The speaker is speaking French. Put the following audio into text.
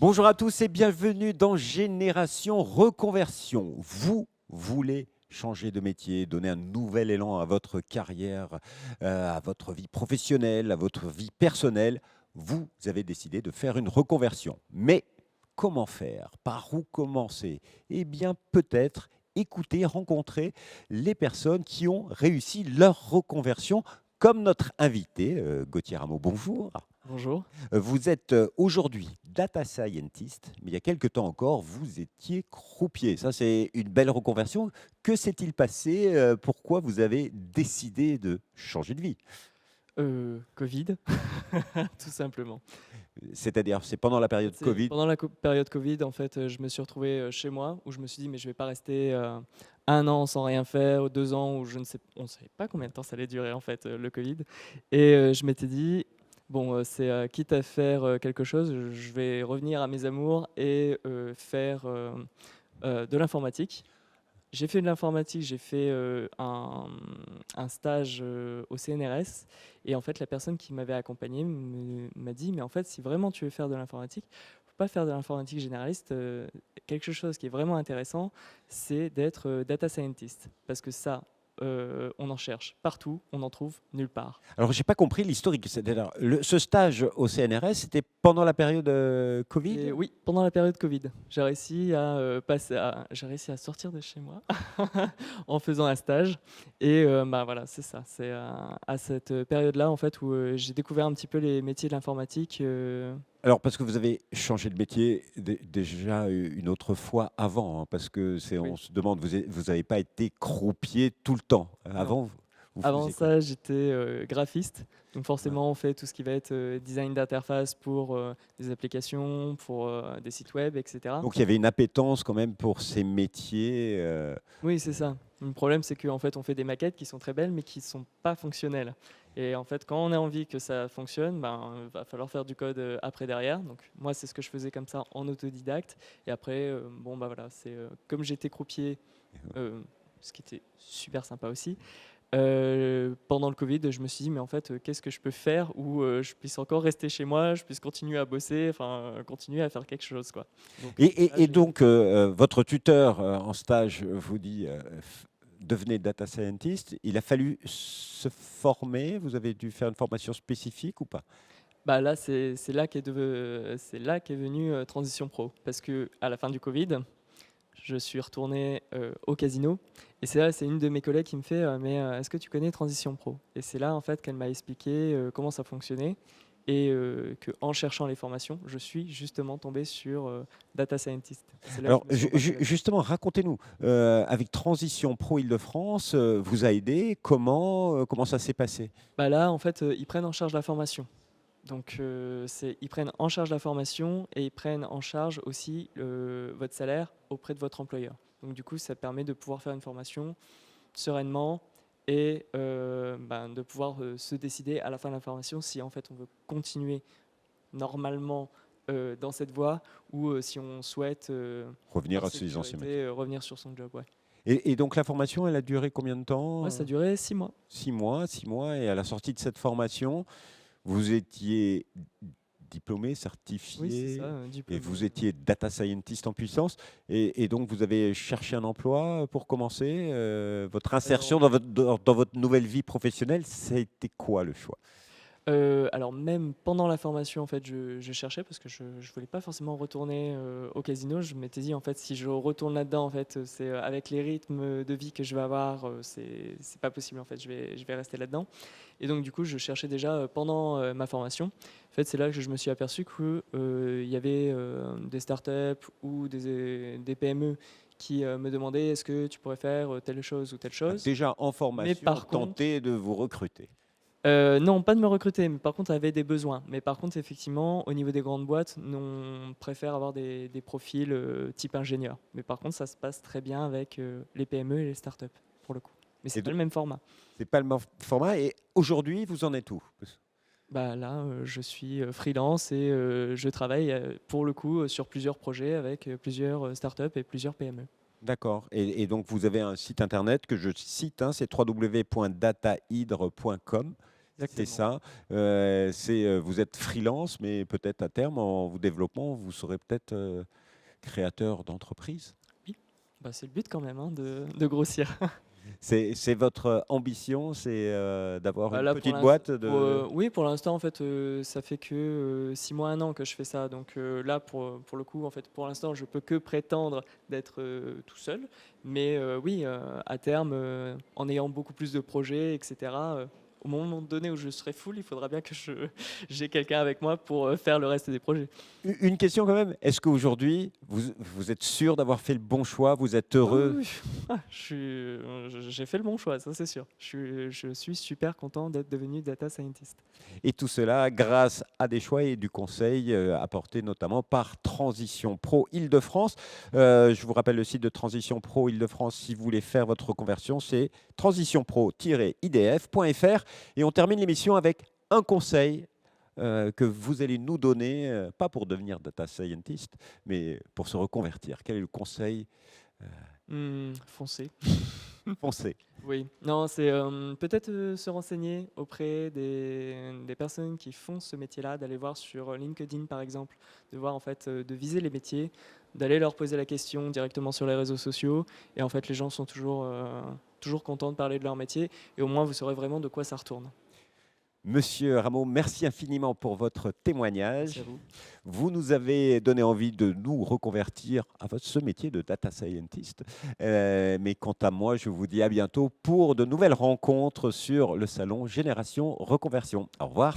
Bonjour à tous et bienvenue dans Génération Reconversion. Vous voulez changer de métier, donner un nouvel élan à votre carrière, à votre vie professionnelle, à votre vie personnelle. Vous avez décidé de faire une reconversion. Mais comment faire? Par où commencer? Eh bien, peut-être écouter, rencontrer les personnes qui ont réussi leur reconversion, comme notre invité, Gauthier Rameau. Bonjour. Bonjour. Vous êtes aujourd'hui data scientist, mais il y a quelque temps encore, vous étiez croupier. Ça, c'est une belle reconversion. Que s'est-il passé? Pourquoi vous avez décidé de changer de vie? Covid, tout simplement. C'est-à-dire, c'est pendant la En fait, période c'est Covid. pendant la période Covid, en fait, je me suis retrouvé, chez moi où je me suis dit: «Mais je vais pas rester, 1 an sans rien faire, ou 2 ans» ou je ne sais on ne savait pas combien de temps ça allait durer en fait, le Covid et je m'étais dit: «Bon, c'est, quitte à faire, quelque chose, je vais revenir à mes amours et faire, de l'informatique». J'ai fait de l'informatique, j'ai fait, un stage, au CNRS et en fait, la personne qui m'avait accompagné m'a dit: «Mais en fait, si vraiment tu veux faire de l'informatique, faut pas faire de l'informatique généraliste, quelque chose qui est vraiment intéressant, c'est d'être, data scientist. Parce que ça, on en cherche partout, on n'en trouve nulle part». Alors, j'ai pas compris l'historique. C'est-à-dire, ce stage au CNRS, c'était pendant la période Et Covid? oui, pendant la période Covid, j'ai réussi à sortir de chez moi en faisant un stage et bah, voilà, c'est ça. C'est à cette période-là, en fait, où, j'ai découvert un petit peu les métiers de l'informatique, Alors, parce que vous avez changé de métier déjà une autre fois avant, hein, parce que on oui, se demande, vous n'avez pas été croupier tout le temps. non. Avant, vous Avant faisiez quoi? ça, j'étais, graphiste, donc Ouais. forcément, on fait tout ce qui va être, design d'interface pour, des applications, pour, des sites web et cetera. Donc il y avait une appétence quand même pour ces métiers. Oui, c'est ça. Le problème, c'est qu'en fait, on fait des maquettes qui sont très belles, mais qui ne sont pas fonctionnelles. Et en fait, quand on a envie que ça fonctionne, ben, va falloir faire du code après derrière. Donc moi, c'est ce que je faisais comme ça en autodidacte. Et après, bon bah voilà, c'est comme j'étais croupier, euh, ce qui était super sympa aussi. Pendant le Covid, je me suis dit, mais en fait, qu'est-ce que je peux faire où je puisse encore rester chez moi, je puisse continuer à bosser, enfin, continuer à faire quelque chose, quoi. Donc là, Et donc votre tuteur en stage vous dit devenez data scientist. Il a fallu se former. Vous avez dû faire une formation spécifique ou pas? bah là, c'est là qu'est venue Transition Pro. Parce que à la fin du Covid, je suis retourné au casino. Et c'est une de mes collègues qui me fait mais est-ce que tu connais Transition Pro? Et c'est là en fait qu'elle m'a expliqué comment ça fonctionnait. Et qu'en cherchant les formations, je suis justement tombé sur Data Scientist. C'est là que Alors je me suis reparti là-dedans. justement, racontez-nous. Avec Transition Pro Île-de-France, vous a aidé. Comment ça s'est passé? Bah là, en fait, ils prennent en charge la formation. Donc, ils prennent en charge la formation et ils prennent en charge aussi votre salaire auprès de votre employeur. Donc, du coup, ça permet de pouvoir faire une formation sereinement et ben, de pouvoir se décider à la fin de la formation si en fait on veut continuer normalement dans cette voie ou si on souhaite, Revenir par à ses anciens métiers. sécurité, revenir sur son job. Ouais. Et donc la formation, elle a duré combien de temps? Moi, ça a duré 6 mois. 6 mois, 6 mois. Et à la sortie de cette formation, vous étiez diplômé, Oui, c'est ça, certifié, et diplômé. vous étiez data scientist en puissance. Et donc vous avez cherché un emploi pour commencer. Votre Alors, insertion dans votre nouvelle vie professionnelle, ça a été quoi le choix? Alors même pendant la formation, en fait, je cherchais parce que je voulais pas forcément retourner, au casino. Je m'étais dit: «En fait, si je retourne là-dedans, en fait, c'est, avec les rythmes de vie que je vais avoir, c'est pas possible, en fait, je vais rester là-dedans» et donc du coup, je cherchais déjà, pendant, ma formation. En fait, c'est là que je me suis aperçu que, il y avait, des startups ou des PME qui, me demandaient: «Est-ce que tu pourrais faire, telle chose ou telle Ah, chose?» déjà en mais formation, par contre tenter de vous recruter. Non, pas de me recruter, mais par contre, avait des besoins. Mais par contre, effectivement, au niveau des grandes boîtes, nous, on préfère avoir des profils type ingénieur. Mais par contre, ça se passe très bien avec les PME et les startups, pour le coup. Mais c'est Et pas donc, le même format. c'est pas le même format. Et aujourd'hui, vous en êtes où? Bah là, je suis freelance et je travaille pour le coup sur plusieurs projets avec plusieurs startups et plusieurs PME. D'accord. Et donc, vous avez un site internet que je cite, hein, c'est www.datahydre.com. C'est exactement. ça. Vous êtes freelance, mais peut-être à terme, en vous développant, vous serez peut-être créateur d'entreprise. Oui, bah, c'est le but quand même, hein, de grossir. C'est votre ambition, c'est d'avoir Bah, une là, petite boîte de... oui, pour l'instant, en fait, ça fait que 6 mois, 1 an que je fais ça. Donc là, pour le coup, en fait, pour l'instant, je peux que prétendre d'être tout seul. Mais oui, à terme, en ayant beaucoup plus de projets, etc., au moment donné où je serai full, il faudra bien que j'ai quelqu'un avec moi pour faire le reste des projets. Une question quand même, est-ce qu'aujourd'hui, vous êtes sûr d'avoir fait le bon choix, vous êtes Ah oui, heureux? oui. Ah, j'ai fait le bon choix, ça c'est sûr. Je suis super content d'être devenu data scientist. Et tout cela grâce à des choix et du conseil apportés notamment par Transition Pro Île-de-France. Je vous rappelle le site de Transition Pro Île-de-France si vous voulez faire votre reconversion, c'est transitionpro-idf.fr. Et on termine l'émission avec un conseil que vous allez nous donner, pas pour devenir data scientist, mais pour se reconvertir. Quel est le conseil? Foncez. Foncez. Oui, non, c'est peut-être se renseigner auprès des personnes qui font ce métier-là, d'aller voir sur LinkedIn par exemple, de voir en fait, de viser les métiers, d'aller leur poser la question directement sur les réseaux sociaux. Et en fait, les gens sont toujours contents de parler de leur métier. Et au moins, vous saurez vraiment de quoi ça retourne. Monsieur Rameau, merci infiniment pour votre Merci à témoignage. vous. Vous nous avez donné envie de nous reconvertir à ce métier de data scientist. Mais quant à moi, je vous dis à bientôt pour de nouvelles rencontres sur le salon Génération Reconversion. Au revoir.